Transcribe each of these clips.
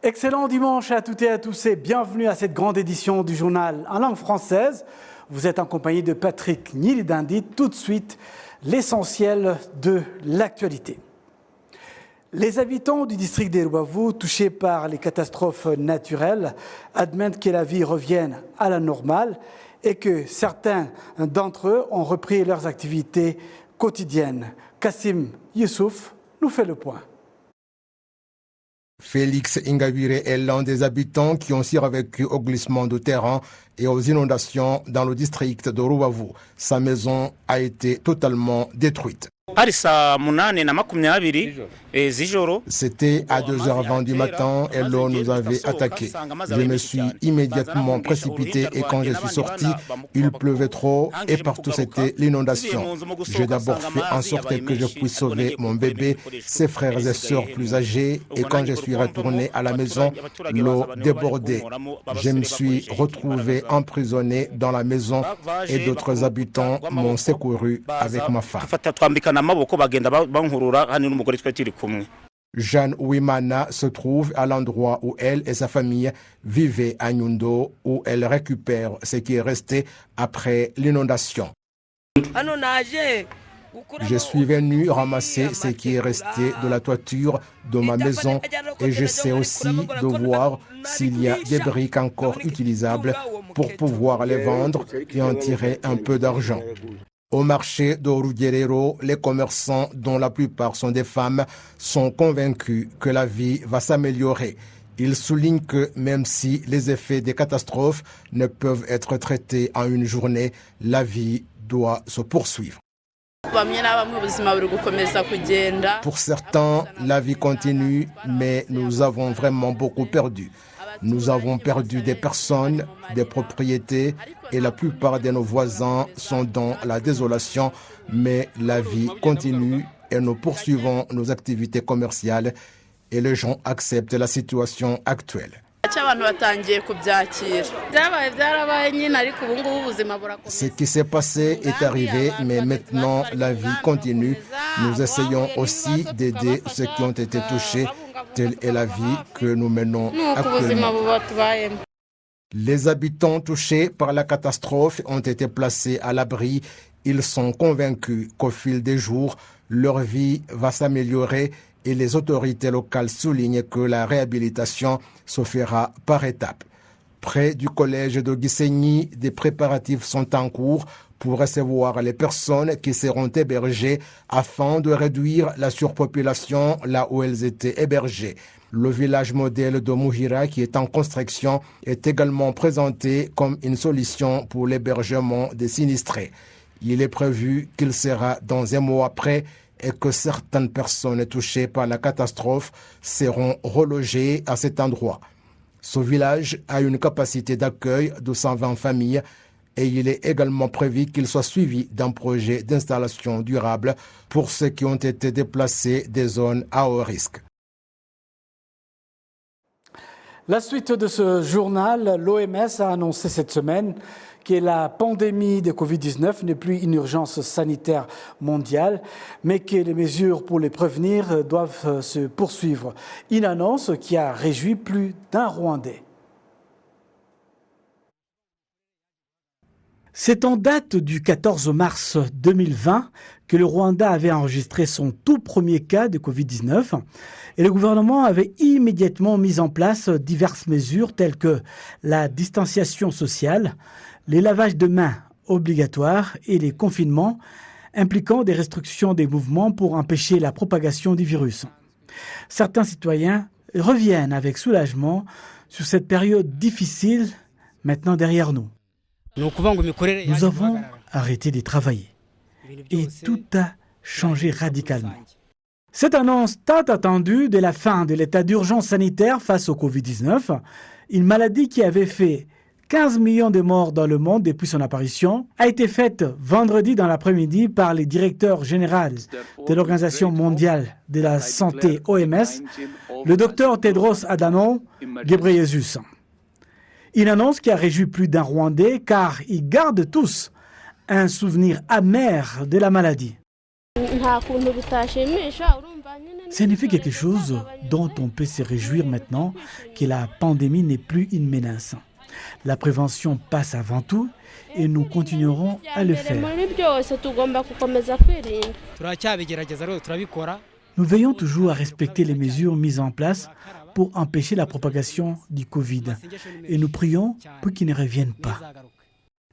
Excellent dimanche à toutes et à tous et bienvenue à cette grande édition du journal en langue française. Vous êtes en compagnie de Patrick Nilidandi. Tout de suite, l'essentiel de l'actualité. Les habitants du district des Ruavu, touchés par les catastrophes naturelles, admettent que la vie revienne à la normale et que certains d'entre eux ont repris leurs activités quotidiennes. Kassim Youssouf nous fait le point. Félix Ingabire est l'un des habitants qui ont survécu au glissement de terrain et aux inondations dans le district de Ruavu. Sa maison a été totalement détruite. C'était à 2h20 du matin et l'eau nous avait attaqués. Je me suis immédiatement précipité et quand je suis sorti, il pleuvait trop et partout c'était l'inondation. J'ai d'abord fait en sorte que je puisse sauver mon bébé, ses frères et sœurs plus âgés et quand je suis retourné à la maison, l'eau débordait. Je me suis retrouvé emprisonné dans la maison et d'autres habitants m'ont secouru avec ma femme. Jeanne Ouimana se trouve à l'endroit où elle et sa famille vivaient à Nyundo, où elle récupère ce qui est resté après l'inondation. Je suis venu ramasser ce qui est resté de la toiture de ma maison et j'essaie aussi de voir s'il y a des briques encore utilisables pour pouvoir les vendre et en tirer un peu d'argent. Au marché de Rugerero, les commerçants, dont la plupart sont des femmes, sont convaincus que la vie va s'améliorer. Ils soulignent que même si les effets des catastrophes ne peuvent être traités en une journée, la vie doit se poursuivre. Pour certains, la vie continue, mais nous avons vraiment beaucoup perdu. Nous avons perdu des personnes, des propriétés et la plupart de nos voisins sont dans la désolation, mais la vie continue et nous poursuivons nos activités commerciales et les gens acceptent la situation actuelle. Ce qui s'est passé est arrivé, mais maintenant la vie continue. Nous essayons aussi d'aider ceux qui ont été touchés. Telle est la vie que nous menons actuellement. Les habitants touchés par la catastrophe ont été placés à l'abri. Ils sont convaincus qu'au fil des jours, leur vie va s'améliorer et les autorités locales soulignent que la réhabilitation se fera par étapes. Près du collège de Gisenyi, des préparatifs sont en cours pour recevoir les personnes qui seront hébergées afin de réduire la surpopulation là où elles étaient hébergées. Le village modèle de Muhira, qui est en construction, est également présenté comme une solution pour l'hébergement des sinistrés. Il est prévu qu'il sera dans un mois après et que certaines personnes touchées par la catastrophe seront relogées à cet endroit. Ce village a une capacité d'accueil de 120 familles et il est également prévu qu'il soit suivi d'un projet d'installation durable pour ceux qui ont été déplacés des zones à haut risque. La suite de ce journal, l'OMS a annoncé cette semaine que la pandémie de Covid-19 n'est plus une urgence sanitaire mondiale, mais que les mesures pour les prévenir doivent se poursuivre. Une annonce qui a réjoui plus d'un Rwandais. C'est en date du 14 mars 2020 que le Rwanda avait enregistré son tout premier cas de Covid-19 et le gouvernement avait immédiatement mis en place diverses mesures telles que la distanciation sociale, les lavages de mains obligatoires et les confinements impliquant des restrictions des mouvements pour empêcher la propagation du virus. Certains citoyens reviennent avec soulagement sur cette période difficile maintenant derrière nous. Nous avons arrêté de travailler et tout a changé radicalement. Cette annonce tant attendue de la fin de l'état d'urgence sanitaire face au Covid-19, une maladie qui avait fait 15 millions de morts dans le monde depuis son apparition, a été faite vendredi dans l'après-midi par le directeur général de l'Organisation mondiale de la santé OMS, le docteur Tedros Adhanom Ghebreyesus. Une annonce qui a réjoui plus d'un Rwandais car ils gardent tous un souvenir amer de la maladie. C'est en effet quelque chose dont on peut se réjouir maintenant que la pandémie n'est plus une menace. La prévention passe avant tout et nous continuerons à le faire. Nous veillons toujours à respecter les mesures mises en place pour empêcher la propagation du Covid et nous prions pour qu'il ne revienne pas.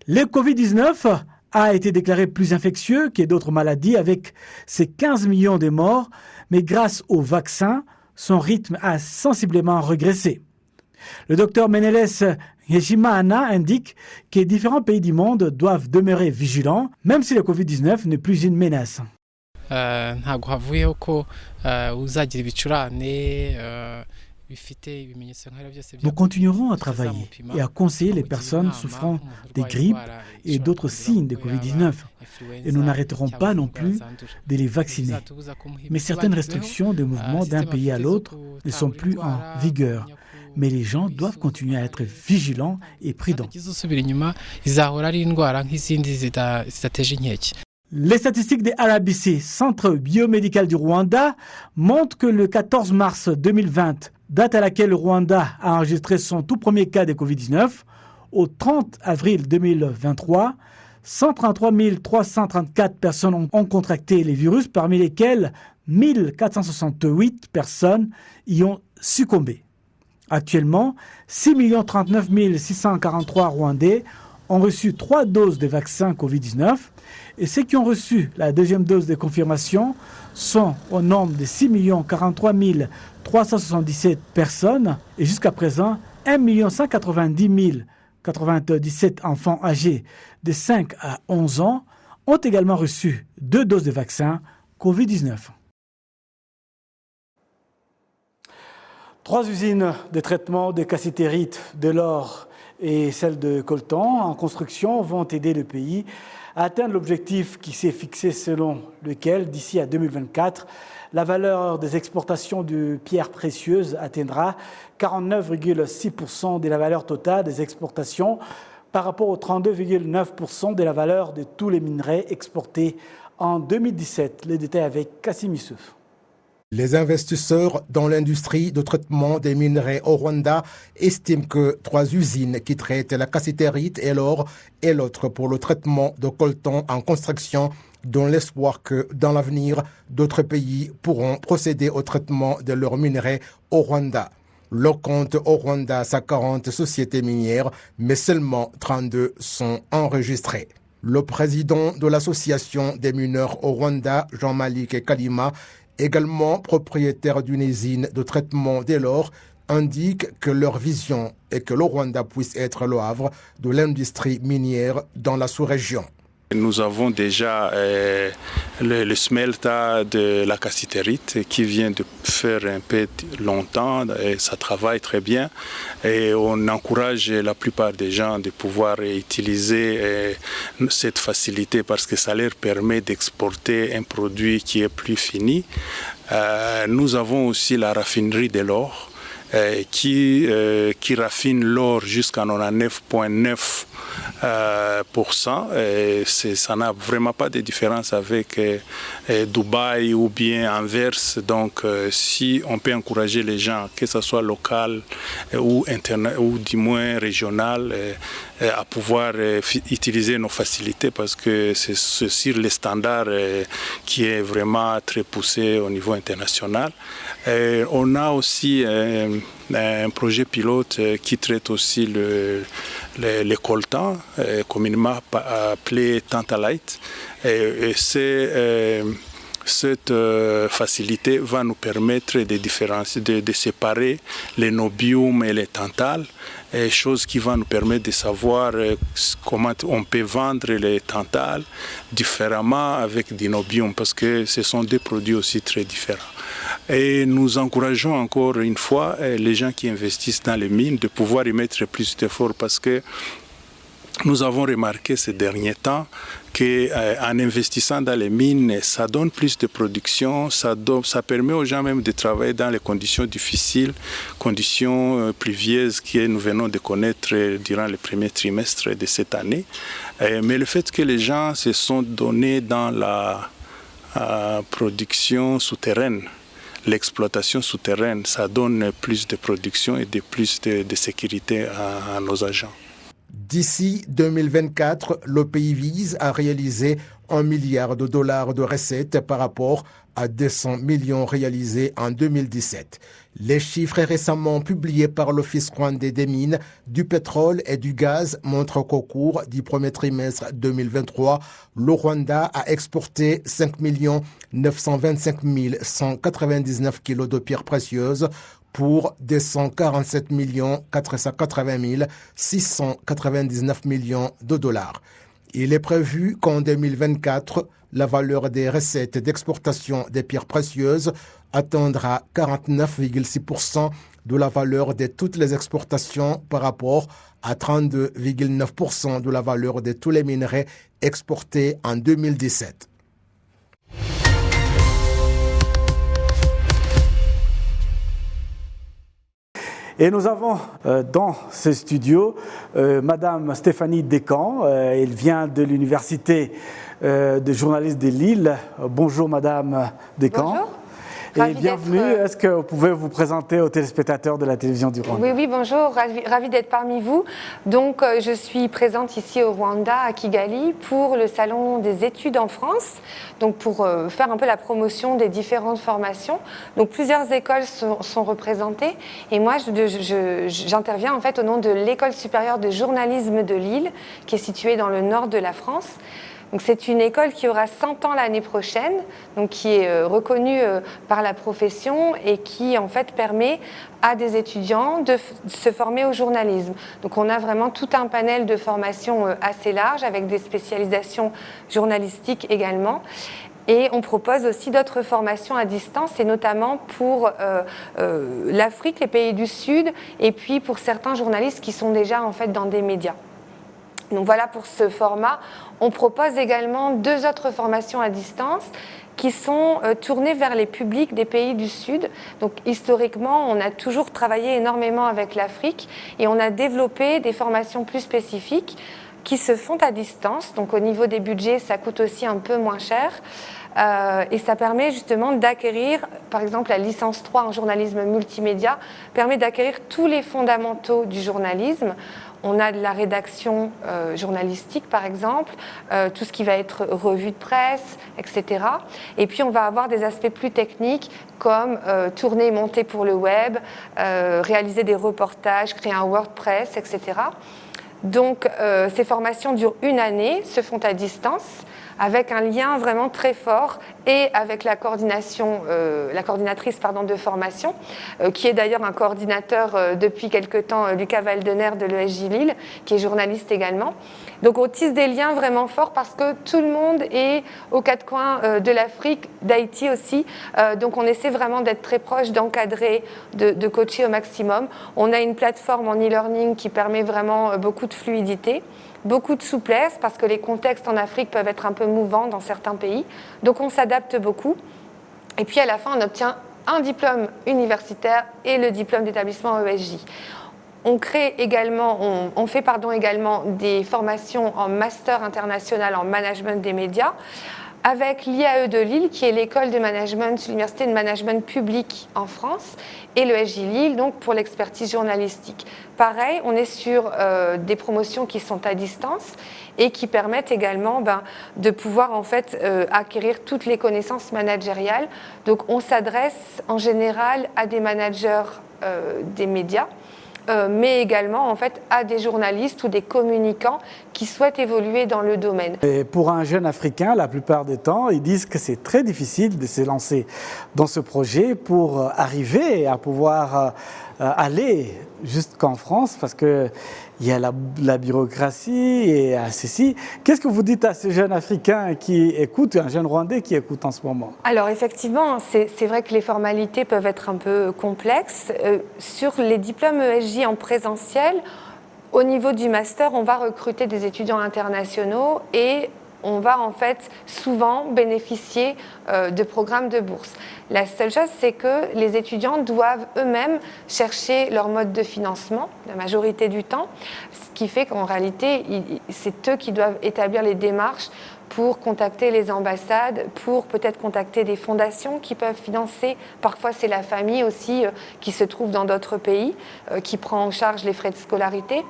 Le Covid-19 a été déclaré plus infectieux que d'autres maladies avec ses 15 millions de morts, mais grâce au vaccin, son rythme a sensiblement régressé. Le docteur Meneles Ngeshimana indique que différents pays du monde doivent demeurer vigilants, même si le Covid-19 n'est plus une menace. Nous continuerons à travailler et à conseiller les personnes souffrant des grippes et d'autres signes de Covid-19. Et nous n'arrêterons pas non plus de les vacciner. Mais certaines restrictions de mouvement d'un pays à l'autre ne sont plus en vigueur. Mais les gens doivent continuer à être vigilants et prudents. Les statistiques de RBC, Centre biomédical du Rwanda, montrent que le 14 mars 2020, date à laquelle le Rwanda a enregistré son tout premier cas de Covid-19, au 30 avril 2023, 133 334 personnes ont contracté les virus, parmi lesquelles 1468 personnes y ont succombé. Actuellement, 6 39 643 Rwandais ont reçu 3 doses de vaccin Covid-19 et ceux qui ont reçu la deuxième dose de confirmation sont au nombre de 6 43 377 personnes et jusqu'à présent 1 190 097 enfants âgés de 5 à 11 ans ont également reçu 2 doses de vaccin Covid-19. 3 usines de traitement de cassitérite, de l'or et celle de coltan en construction vont aider le pays à atteindre l'objectif qui s'est fixé selon lequel, d'ici à 2024, la valeur des exportations de pierres précieuses atteindra 49,6% de la valeur totale des exportations par rapport aux 32,9% de la valeur de tous les minerais exportés en 2017. Les détails avec Kassim Issouf. Les investisseurs dans l'industrie de traitement des minerais au Rwanda estiment que 3 usines qui traitent la cassitérite et l'or et l'autre pour le traitement de coltan en construction donnent l'espoir que dans l'avenir, d'autres pays pourront procéder au traitement de leurs minerais au Rwanda. Le compte au Rwanda, sa 40 sociétés minières, mais seulement 32 sont enregistrées. Le président de l'association des mineurs au Rwanda, Jean-Malik Kalima, également propriétaire d'une usine de traitement de l'or, indique que leur vision est que le Rwanda puisse être le havre de l'industrie minière dans la sous-région. Nous avons déjà le smelta de la cassitérite qui vient de faire un peu longtemps et ça travaille très bien. Et on encourage la plupart des gens de pouvoir utiliser cette facilité parce que ça leur permet d'exporter un produit qui est plus fini. Nous avons aussi la raffinerie de l'or qui raffine l'or jusqu'à 99,9%. Ça n'a vraiment pas de différence avec Dubaï ou bien Anvers. Donc si on peut encourager les gens, que ce soit local ou du moins régional, à pouvoir utiliser nos facilités parce que c'est sur les standards qui est vraiment très poussé au niveau international. On a aussi un projet pilote qui traite aussi les coltans, communément appelé tantalite. Et cette facilité va nous permettre de séparer les nobium et les tantales, chose qui va nous permettre de savoir comment on peut vendre les tantales différemment avec du nobium, parce que ce sont deux produits aussi très différents. Et nous encourageons encore une fois les gens qui investissent dans les mines de pouvoir y mettre plus d'efforts parce que nous avons remarqué ces derniers temps qu'en investissant dans les mines, ça donne plus de production, ça permet aux gens même de travailler dans les conditions difficiles, conditions pluvieuses que nous venons de connaître durant le premier trimestre de cette année. Mais le fait que les gens se sont donnés dans production souterraine. L'exploitation souterraine, ça donne plus de production et plus de sécurité à nos agents. D'ici 2024, le pays vise à réaliser $1 milliard de recettes par rapport à 200 millions réalisés en 2017. Les chiffres récemment publiés par l'Office rwandais des mines, du pétrole et du gaz montrent qu'au cours du premier trimestre 2023, le Rwanda a exporté 5 925 199 kilos de pierres précieuses pour 247 480 699 millions de dollars. Il est prévu qu'en 2024, la valeur des recettes d'exportation des pierres précieuses atteindra 49,6% de la valeur de toutes les exportations par rapport à 32,9% de la valeur de tous les minerais exportés en 2017. Et nous avons dans ce studio Madame Stéphanie Descamps. Elle vient de l'université de journalistes de Lille. Bonjour Madame Descamps. Bonjour. Et bienvenue. Est-ce que vous pouvez vous présenter aux téléspectateurs de la télévision du Rwanda? Oui, bonjour. Ravi d'être parmi vous. Donc, je suis présente ici au Rwanda, à Kigali, pour le Salon des études en France, donc pour faire un peu la promotion des différentes formations. Donc, plusieurs écoles sont représentées. Et moi, j'interviens en fait au nom de l'École supérieure de journalisme de Lille, qui est située dans le nord de la France. Donc c'est une école qui aura 100 ans l'année prochaine, donc qui est reconnue par la profession et qui en fait permet à des étudiants de se former au journalisme. Donc on a vraiment tout un panel de formations assez large avec des spécialisations journalistiques également. Et on propose aussi d'autres formations à distance, et notamment pour l'Afrique, les pays du Sud, et puis pour certains journalistes qui sont déjà en fait dans des médias. Donc voilà pour ce format. On propose également 2 autres formations à distance qui sont tournées vers les publics des pays du Sud. Donc historiquement, on a toujours travaillé énormément avec l'Afrique et on a développé des formations plus spécifiques qui se font à distance. Donc au niveau des budgets, ça coûte aussi un peu moins cher. Et ça permet justement d'acquérir, par exemple la licence 3 en journalisme multimédia, permet d'acquérir tous les fondamentaux du journalisme. On a de la rédaction journalistique, par exemple, tout ce qui va être revue de presse, etc. Et puis, on va avoir des aspects plus techniques comme tourner et monter pour le web, réaliser des reportages, créer un WordPress, etc. Donc, ces formations durent 1 année, se font à distance, avec un lien vraiment très fort et avec la coordinatrice de formation, qui est d'ailleurs un coordinateur depuis quelque temps, Lucas Valdener de l'ESJ Lille, qui est journaliste également. Donc on tisse des liens vraiment forts parce que tout le monde est aux 4 coins de l'Afrique, d'Haïti aussi. Donc on essaie vraiment d'être très proche, d'encadrer, de coacher au maximum. On a une plateforme en e-learning qui permet vraiment beaucoup de fluidité. Beaucoup de souplesse parce que les contextes en Afrique peuvent être un peu mouvants dans certains pays. Donc on s'adapte beaucoup. Et puis à la fin, on obtient un diplôme universitaire et le diplôme d'établissement ESJ. On fait également des formations en master international en management des médias avec l'IAE de Lille, qui est l'école de management, l'université de management public en France, et le SJ Lille, donc pour l'expertise journalistique. Pareil, on est sur des promotions qui sont à distance et qui permettent également de pouvoir en fait acquérir toutes les connaissances managériales. Donc on s'adresse en général à des managers des médias, mais également en fait à des journalistes ou des communicants qui souhaitent évoluer dans le domaine. Et pour un jeune Africain, la plupart du temps, ils disent que c'est très difficile de se lancer dans ce projet pour arriver à pouvoir aller jusqu'en France, parce qu'il y a la bureaucratie et ceci. Qu'est-ce que vous dites à ces jeunes Africains qui écoutent, un jeune Rwandais qui écoute en ce moment? Alors effectivement, c'est vrai que les formalités peuvent être un peu complexes. Sur les diplômes ESJ en présentiel, au niveau du master, on va recruter des étudiants internationaux et on va en fait souvent bénéficier de programmes de bourse. La seule chose, c'est que les étudiants doivent eux-mêmes chercher leur mode de financement, la majorité du temps, ce qui fait qu'en réalité, c'est eux qui doivent établir les démarches pour contacter les ambassades, pour peut-être contacter des fondations qui peuvent financer. Parfois, c'est la famille aussi qui se trouve dans d'autres pays, qui prend en charge les frais de scolarité.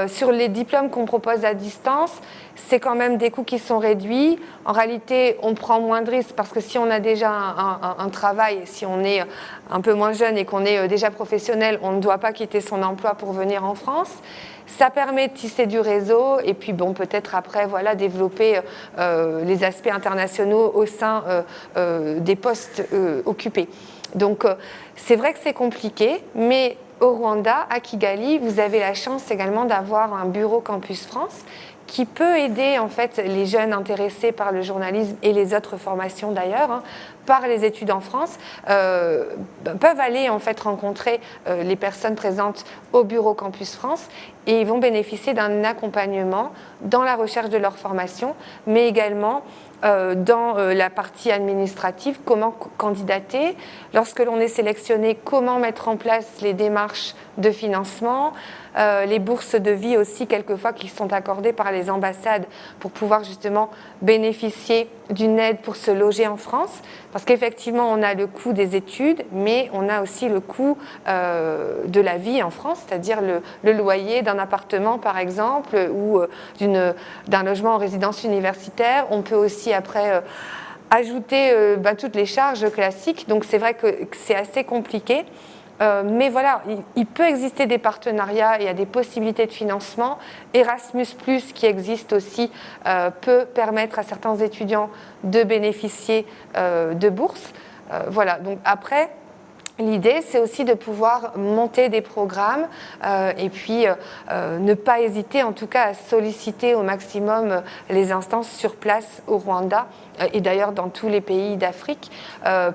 Sur les diplômes qu'on propose à distance, c'est quand même des coûts qui sont réduits. En réalité, on prend moins de risques parce que si on a déjà un travail, si on est un peu moins jeune et qu'on est déjà professionnel, on ne doit pas quitter son emploi pour venir en France. Ça permet de tisser du réseau et puis bon, peut-être après développer les aspects internationaux au sein des postes occupés. Donc c'est vrai que c'est compliqué, mais au Rwanda, à Kigali, vous avez la chance également d'avoir un bureau Campus France qui peut aider en fait les jeunes intéressés par le journalisme et les autres formations d'ailleurs, par les études en France, peuvent aller en fait rencontrer les personnes présentes au bureau Campus France et ils vont bénéficier d'un accompagnement dans la recherche de leur formation, mais également dans la partie administrative, comment candidater, lorsque l'on est sélectionné, comment mettre en place les démarches de financement, les bourses de vie aussi quelquefois qui sont accordées par les ambassades pour pouvoir justement bénéficier d'une aide pour se loger en France, parce qu'effectivement on a le coût des études, mais on a aussi le coût de la vie en France, c'est-à-dire le loyer d'un appartement par exemple ou d'un logement en résidence universitaire. On peut aussi après ajouter toutes les charges classiques, donc c'est vrai que c'est assez compliqué. Mais voilà, il peut exister des partenariats, il y a des possibilités de financement. Erasmus+, qui existe aussi, peut permettre à certains étudiants de bénéficier de bourses. Voilà, donc après, l'idée, c'est aussi de pouvoir monter des programmes et puis ne pas hésiter en tout cas à solliciter au maximum les instances sur place au Rwanda et d'ailleurs dans tous les pays d'Afrique.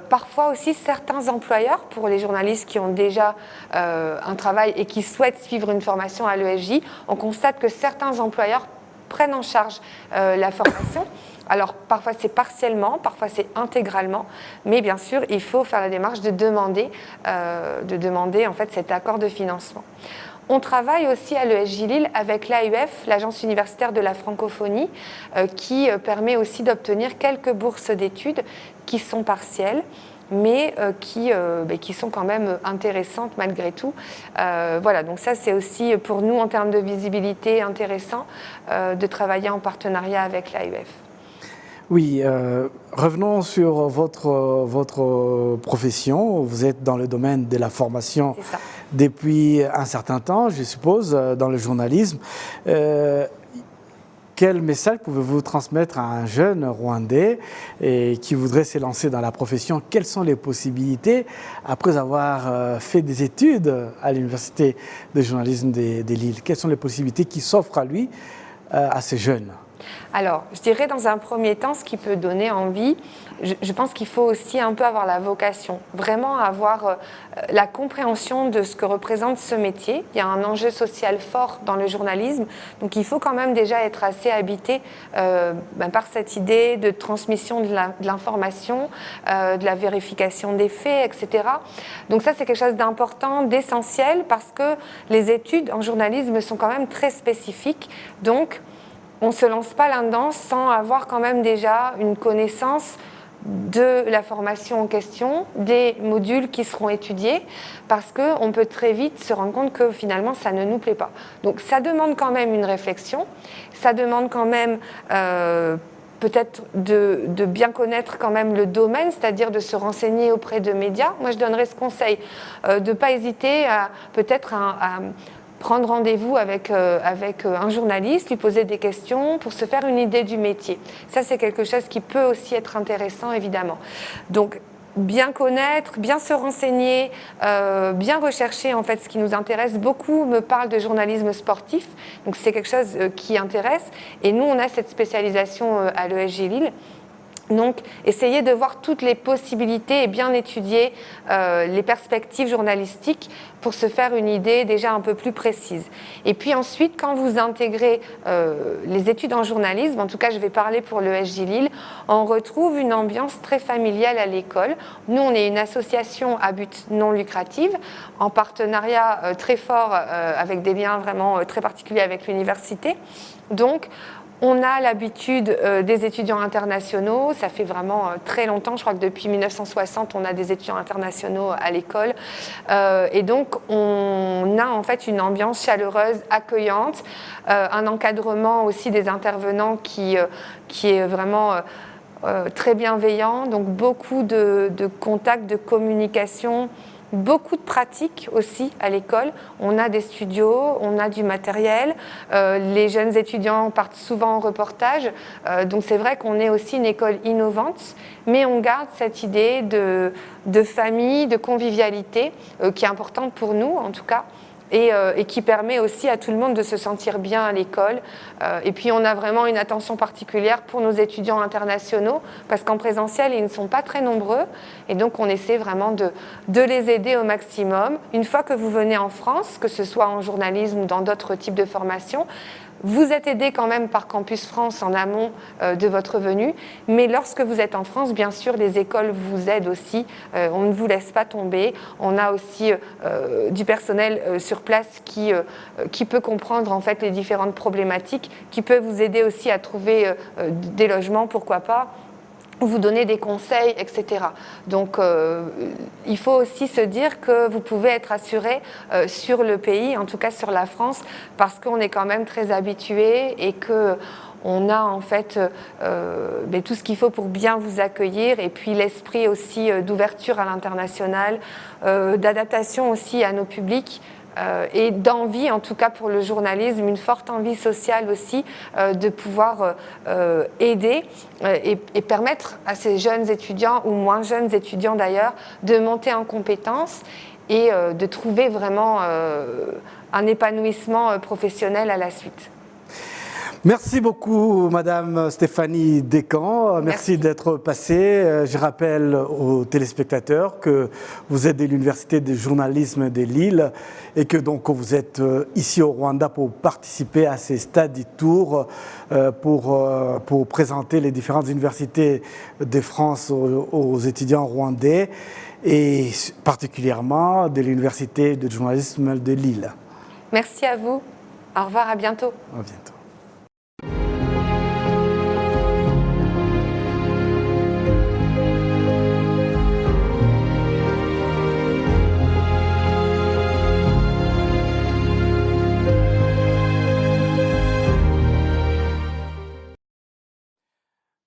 Parfois aussi certains employeurs, pour les journalistes qui ont déjà un travail et qui souhaitent suivre une formation à l'ESJ, on constate que certains employeurs prennent en charge la formation. Alors parfois c'est partiellement, parfois c'est intégralement, mais bien sûr il faut faire la démarche de demander en fait cet accord de financement. On travaille aussi à l'ESJ Lille avec l'AUF, l'Agence universitaire de la francophonie, qui permet aussi d'obtenir quelques bourses d'études qui sont partielles, mais qui sont quand même intéressantes malgré tout. Voilà, donc ça c'est aussi pour nous en termes de visibilité intéressant de travailler en partenariat avec l'AUF. Oui, revenons sur votre profession. Vous êtes dans le domaine de la formation depuis un certain temps, je suppose, dans le journalisme. Quel message pouvez-vous transmettre à un jeune Rwandais qui voudrait s'élancer dans la profession? Quelles sont les possibilités après avoir fait des études à l'Université de journalisme de Lille? Quelles sont les possibilités qui s'offrent à lui, à ces jeunes? Alors, je dirais dans un premier temps, ce qui peut donner envie, je pense qu'il faut aussi un peu avoir la vocation, vraiment avoir la compréhension de ce que représente ce métier. Il y a un enjeu social fort dans le journalisme, donc il faut quand même déjà être assez habité par cette idée de transmission de l'information, de la vérification des faits, etc. Donc ça, c'est quelque chose d'important, d'essentiel, parce que les études en journalisme sont quand même très spécifiques, donc on ne se lance pas là-dedans sans avoir quand même déjà une connaissance de la formation en question, des modules qui seront étudiés, parce qu'on peut très vite se rendre compte que finalement ça ne nous plaît pas. Donc ça demande quand même une réflexion, ça demande quand même peut-être de bien connaître quand même le domaine, c'est-à-dire de se renseigner auprès de médias. Moi je donnerais ce conseil, de ne pas hésiter à peut-être à prendre rendez-vous avec un journaliste, lui poser des questions pour se faire une idée du métier. Ça, c'est quelque chose qui peut aussi être intéressant, évidemment. Donc, bien connaître, bien se renseigner, bien rechercher en fait ce qui nous intéresse. Beaucoup me parlent de journalisme sportif, donc c'est quelque chose qui intéresse. Et nous, on a cette spécialisation à l'ESJ Lille. Donc, essayez de voir toutes les possibilités et bien étudier les perspectives journalistiques pour se faire une idée déjà un peu plus précise. Et puis ensuite, quand vous intégrez les études en journalisme, en tout cas je vais parler pour l'ESJ Lille, on retrouve une ambiance très familiale à l'école. Nous, on est une association à but non lucratif, en partenariat très fort avec des liens vraiment très particuliers avec l'université. Donc, On a l'habitude des étudiants internationaux, ça fait vraiment très longtemps, je crois que depuis 1960 on a des étudiants internationaux à l'école et donc on a en fait une ambiance chaleureuse, accueillante, un encadrement aussi des intervenants qui est vraiment très bienveillant, donc beaucoup de contacts, de communication. Beaucoup de pratiques aussi à l'école. On a des studios, on a du matériel. Les jeunes étudiants partent souvent en reportage. Donc c'est vrai qu'on est aussi une école innovante, mais on garde cette idée de famille, de convivialité, qui est importante pour nous en tout cas. Et qui permet aussi à tout le monde de se sentir bien à l'école. Et puis on a vraiment une attention particulière pour nos étudiants internationaux, parce qu'en présentiel, ils ne sont pas très nombreux, et donc on essaie vraiment de les aider au maximum. Une fois que vous venez en France, que ce soit en journalisme ou dans d'autres types de formations, vous êtes aidé quand même par Campus France en amont de votre venue, mais lorsque vous êtes en France, bien sûr, les écoles vous aident aussi. On ne vous laisse pas tomber. On a aussi du personnel sur place qui peut comprendre en fait les différentes problématiques, qui peut vous aider aussi à trouver des logements, pourquoi pas, vous donner des conseils, etc. Donc, il faut aussi se dire que vous pouvez être assuré sur le pays, en tout cas sur la France, parce qu'on est quand même très habitué et qu'on a en fait tout ce qu'il faut pour bien vous accueillir, et puis l'esprit aussi d'ouverture à l'international, d'adaptation aussi à nos publics. Et d'envie, en tout cas pour le journalisme, une forte envie sociale aussi de pouvoir aider et permettre à ces jeunes étudiants, ou moins jeunes étudiants d'ailleurs, de monter en compétences et de trouver vraiment un épanouissement professionnel à la suite. Merci beaucoup, Madame Stéphanie Descamps. Merci d'être passée. Je rappelle aux téléspectateurs que vous êtes de l'Université de journalisme de Lille et que donc vous êtes ici au Rwanda pour participer à ces study tours pour présenter les différentes universités de France aux étudiants rwandais et particulièrement de l'Université de journalisme de Lille. Merci à vous. Au revoir, à bientôt. À bientôt.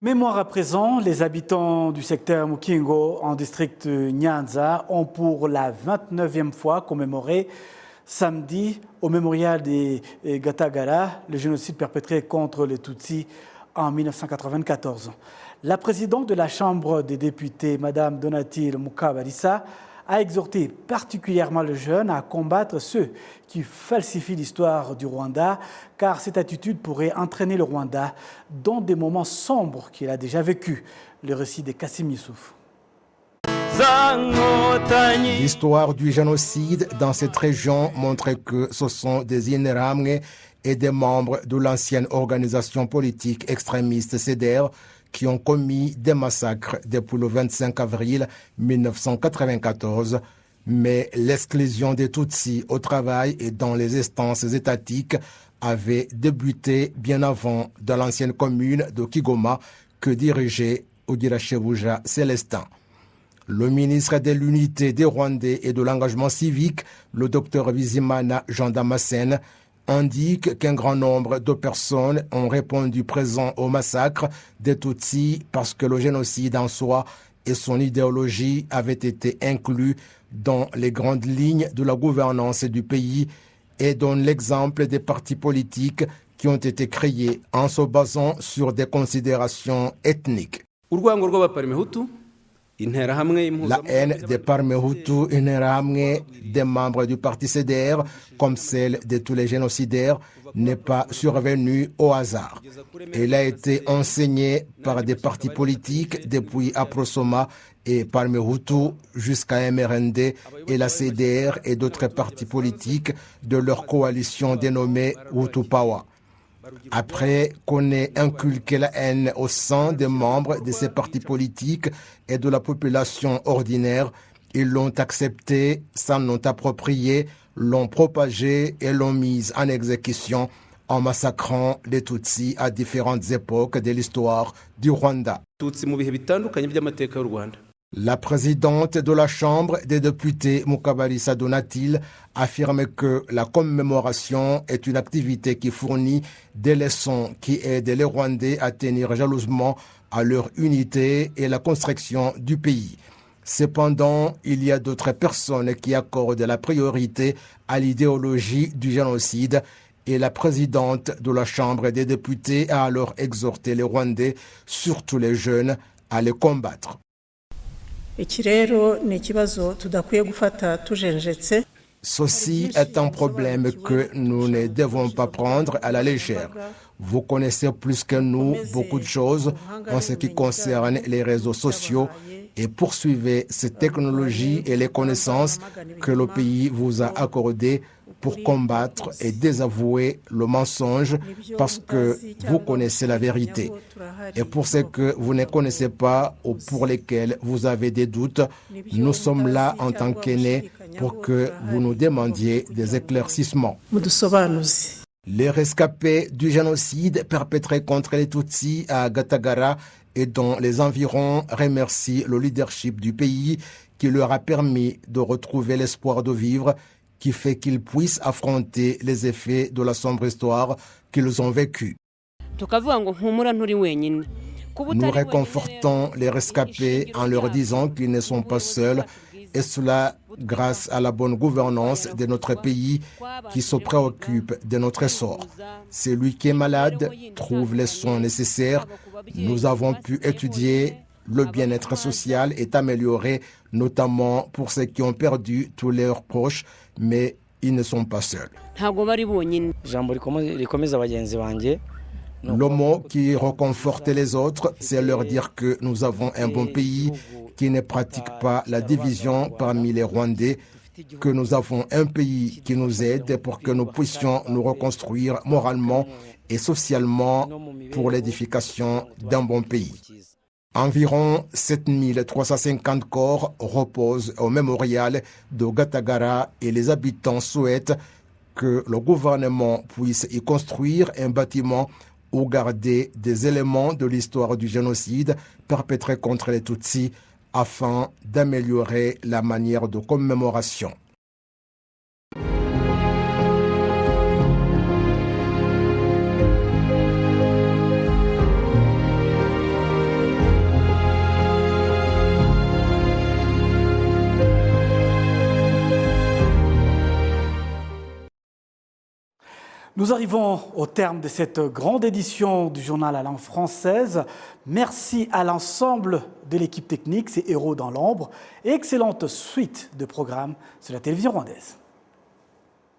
Mémoire à présent, les habitants du secteur Mukingo en district Nyanza ont pour la 29e fois commémoré samedi au mémorial des Gatagara le génocide perpétré contre les Tutsis en 1994. La présidente de la Chambre des députés, Mme Donatille Mukabalisa, a exhorté particulièrement les jeunes à combattre ceux qui falsifient l'histoire du Rwanda, car cette attitude pourrait entraîner le Rwanda dans des moments sombres qu'il a déjà vécus. Le récit de Kassim Youssouf. L'histoire du génocide dans cette région montre que ce sont des Interahamwe et des membres de l'ancienne organisation politique extrémiste CDR qui ont commis des massacres depuis le 25 avril 1994. Mais l'exclusion des Tutsis au travail et dans les instances étatiques avait débuté bien avant dans l'ancienne commune de Kigoma que dirigeait Ogirashebuja Célestin. Le ministre de l'Unité des Rwandais et de l'engagement civique, le Dr Bizimana Jean Damascène, indique qu'un grand nombre de personnes ont répondu présent au massacre des Tutsis parce que le génocide en soi et son idéologie avaient été inclus dans les grandes lignes de la gouvernance du pays, et donne l'exemple des partis politiques qui ont été créés en se basant sur des considérations ethniques. La haine des Parmehutu Interahamwe, des membres du parti CDR, comme celle de tous les génocidaires, n'est pas survenue au hasard. Elle a été enseignée par des partis politiques depuis Aprosoma et Parmehutu jusqu'à MRND et la CDR et d'autres partis politiques de leur coalition dénommée Hutu Power. Après qu'on ait inculqué la haine au sein des membres de ces partis politiques et de la population ordinaire, ils l'ont accepté, s'en ont approprié, l'ont propagé et l'ont mise en exécution en massacrant les Tutsis à différentes époques de l'histoire du Rwanda. La présidente de la Chambre des députés, Mukabalisa Donatille, affirme que la commémoration est une activité qui fournit des leçons qui aident les Rwandais à tenir jalousement à leur unité et la construction du pays. Cependant, il y a d'autres personnes qui accordent la priorité à l'idéologie du génocide et la présidente de la Chambre des députés a alors exhorté les Rwandais, surtout les jeunes, à les combattre. Ceci est un problème que nous ne devons pas prendre à la légère. Vous connaissez plus que nous beaucoup de choses en ce qui concerne les réseaux sociaux et poursuivez ces technologies et les connaissances que le pays vous a accordées pour combattre et désavouer le mensonge parce que vous connaissez la vérité. Et pour ce que vous ne connaissez pas ou pour lesquels vous avez des doutes, nous sommes là en tant qu'aînés pour que vous nous demandiez des éclaircissements. Les rescapés du génocide perpétré contre les Tutsis à Gatagara et dans les environs remercient le leadership du pays qui leur a permis de retrouver l'espoir de vivre, qui fait qu'ils puissent affronter les effets de la sombre histoire qu'ils ont vécue. Nous réconfortons les rescapés en leur disant qu'ils ne sont pas seuls, et cela grâce à la bonne gouvernance de notre pays qui se préoccupe de notre sort. Celui qui est malade trouve les soins nécessaires. Nous avons pu étudier le bien-être social est amélioré, notamment pour ceux qui ont perdu tous leurs proches, mais ils ne sont pas seuls. Le mot qui réconforte les autres, c'est leur dire que nous avons un bon pays qui ne pratique pas la division parmi les Rwandais, que nous avons un pays qui nous aide pour que nous puissions nous reconstruire moralement et socialement pour l'édification d'un bon pays. Environ 7350 corps reposent au mémorial de Gatagara et les habitants souhaitent que le gouvernement puisse y construire un bâtiment ou garder des éléments de l'histoire du génocide perpétré contre les Tutsis afin d'améliorer la manière de commémoration. Nous arrivons au terme de cette grande édition du journal à langue française. Merci à l'ensemble de l'équipe technique, c'est Héros dans l'ombre, et excellente suite de programmes sur la télévision rwandaise.